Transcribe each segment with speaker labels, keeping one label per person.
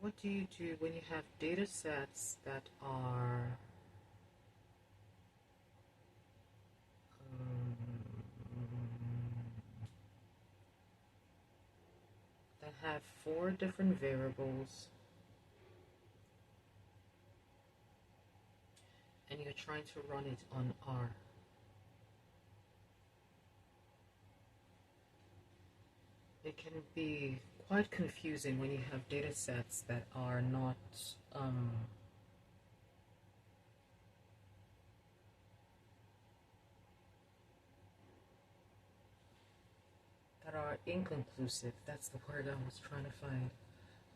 Speaker 1: What do you do when you have data sets that have four different variables and you're trying to run it on R? It can be quite confusing when you have data sets um, that are inconclusive. That's the word I was trying to find.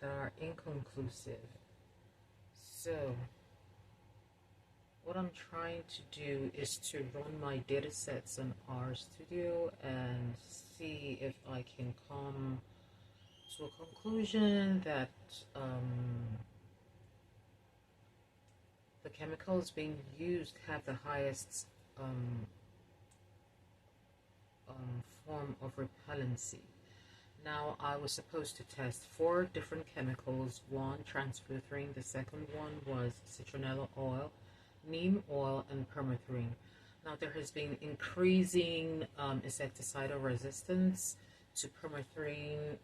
Speaker 1: That are inconclusive. So what I'm trying to do is to run my data sets on RStudio and see if I can come to a conclusion that the chemicals being used have the highest form of repellency. Now, I was supposed to test four different chemicals. One, transferrin. The second one was citronella oil, neem oil, and permethrin. Now, there has been increasing insecticidal resistance to permethrin,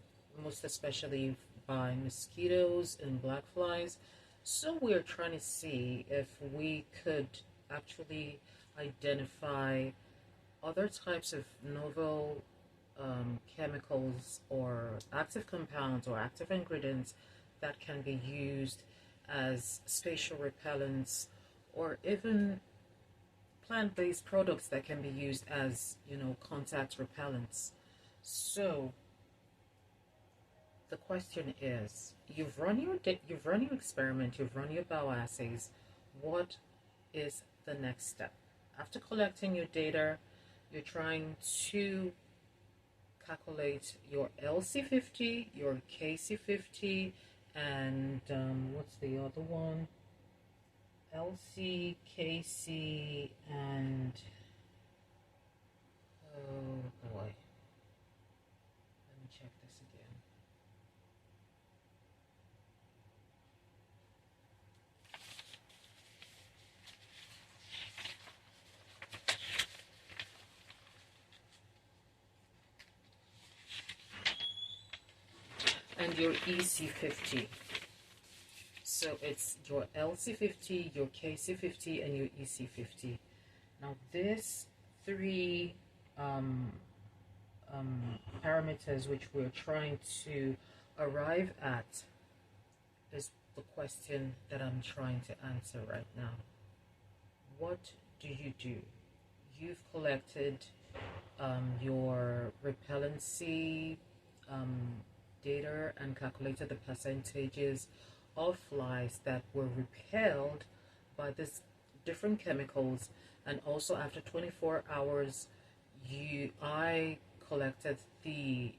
Speaker 1: most especially by mosquitoes and black flies. So we're trying to see if we could actually identify other types of novel chemicals or active compounds or active ingredients that can be used as spatial repellents, or even plant-based products that can be used as, contact repellents. So the question is, you've run your experiment, you've run your bioassays. What is the next step? After collecting your data, you're trying to calculate your LC50, your KC50, and what's the other one? LC, KC, and oh boy, let me check this again. And your EC50. So it's your LC50, your KC50, and your EC50. Now, these three um, parameters which we're trying to arrive at is the question that I'm trying to answer right now. What do? You've collected your repellency data and calculated the percentages of flies that were repelled by these different chemicals, and also after 24 hours I collected the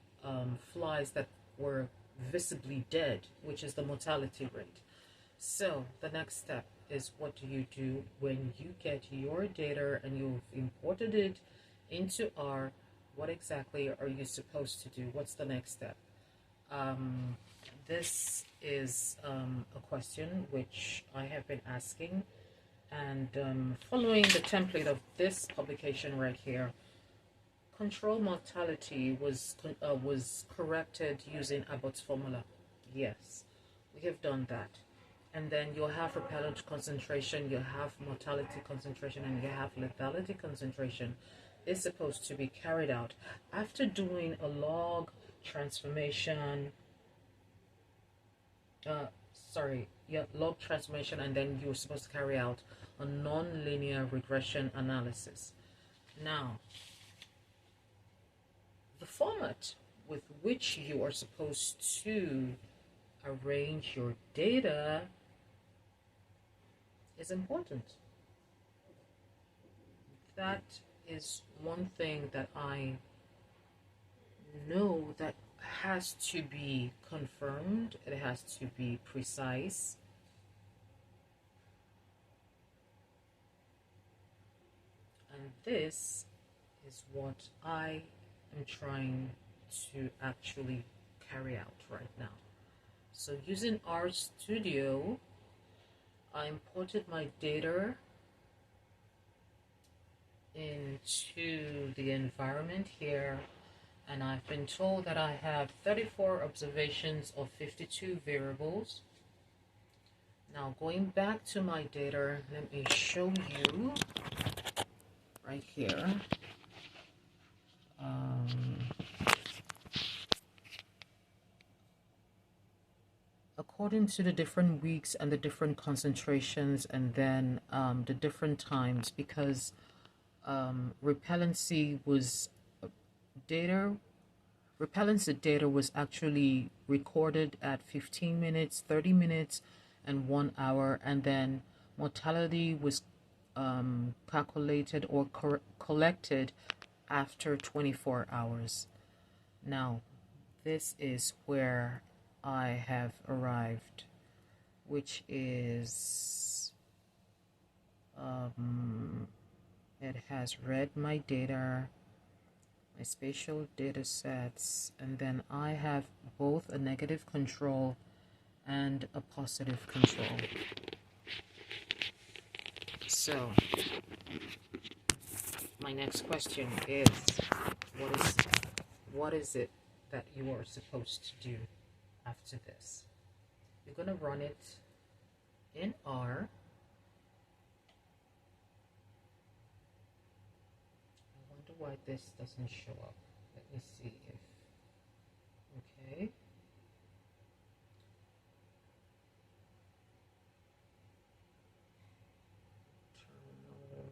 Speaker 1: flies that were visibly dead, which is the mortality rate. So the next step is, what do you do when you get your data and you've imported it into R? What exactly are you supposed to do? What's the next step? This is a question which I have been asking, and following the template of this publication right here, control mortality was corrected using Abbott's formula. Yes, we have done that. And then you'll have repellent concentration, you have mortality concentration, and you have lethality concentration is supposed to be carried out after doing a log transformation. Log transformation, and then you're supposed to carry out a non-linear regression analysis. Now, the format with which you are supposed to arrange your data is important. That is one thing that I know that has to be confirmed, it has to be precise. And this is what I am trying to actually carry out right now. So using RStudio, I imported my data into the environment here, and I've been told that I have 34 observations of 52 variables. Now going back to my data, let me show you right here. According to the different weeks and the different concentrations, and then the different times, because repellency data was actually recorded at 15 minutes, 30 minutes, and 1 hour, and then mortality was calculated or collected after 24 hours. Now, this is where I have arrived, which is it has read my data, my spatial data sets, and then I have both a negative control and a positive control. So my next question is, what is it that you are supposed to do after this? You're going to run it in R. I wonder why this doesn't show up. Let me see if, okay. Terminal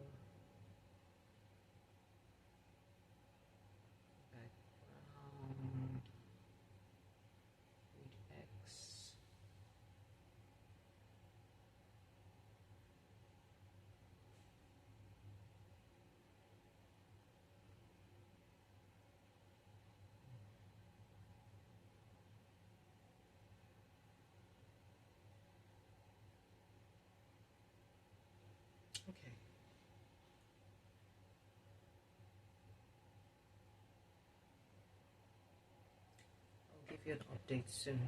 Speaker 1: background, read X. Okay. I'll give you an update soon.